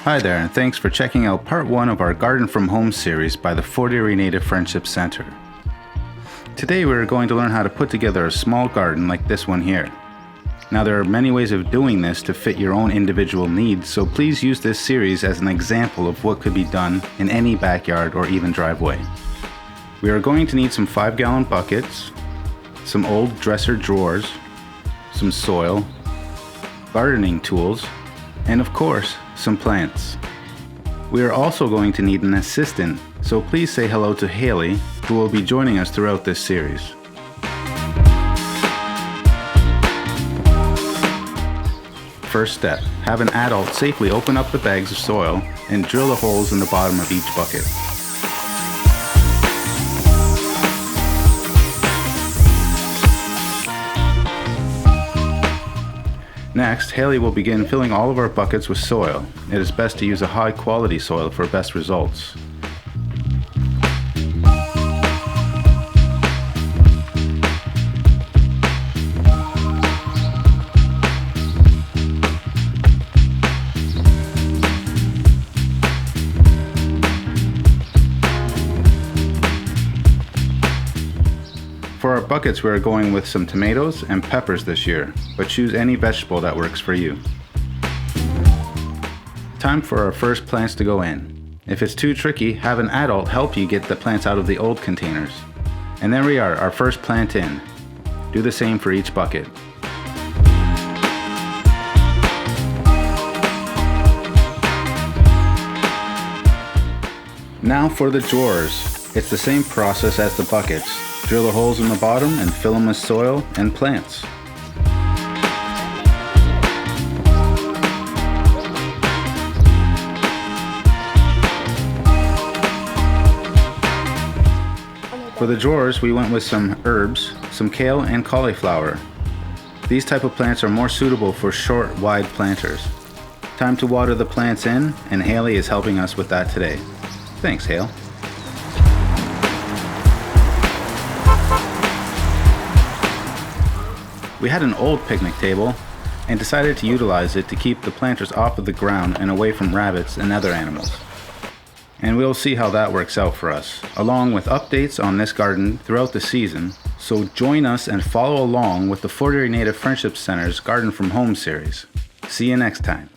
Hi there, and thanks for checking out part 1 of our Garden from Home series by the Fort Erie Native Friendship Center. Today we're going to learn how to put together a small garden like this one here. Now there are many ways of doing this to fit your own individual needs, so please use this series as an example of what could be done in any backyard or even driveway. We are going to need some 5-gallon buckets, some old dresser drawers, some soil, gardening tools, and of course, some plants. We are also going to need an assistant, so please say hello to Haley, who will be joining us throughout this series. First step, have an adult safely open up the bags of soil and drill the holes in the bottom of each bucket. Next, Haley will begin filling all of our buckets with soil. It is best to use a high quality soil for best results. For our buckets, we are going with some tomatoes and peppers this year, but choose any vegetable that works for you. Time for our first plants to go in. If it's too tricky, have an adult help you get the plants out of the old containers. And there we are, our first plant in. Do the same for each bucket. Now for the drawers. It's the same process as the buckets. Drill the holes in the bottom and fill them with soil and plants. For the drawers, we went with some herbs, some kale and cauliflower. These type of plants are more suitable for short, wide planters. Time to water the plants in, and Haley is helping us with that today. Thanks, Hale. We had an old picnic table and decided to utilize it to keep the planters off of the ground and away from rabbits and other animals. And we'll see how that works out for us, along with updates on this garden throughout the season. So join us and follow along with the Fort Erie Native Friendship Center's Garden from Home series. See you next time.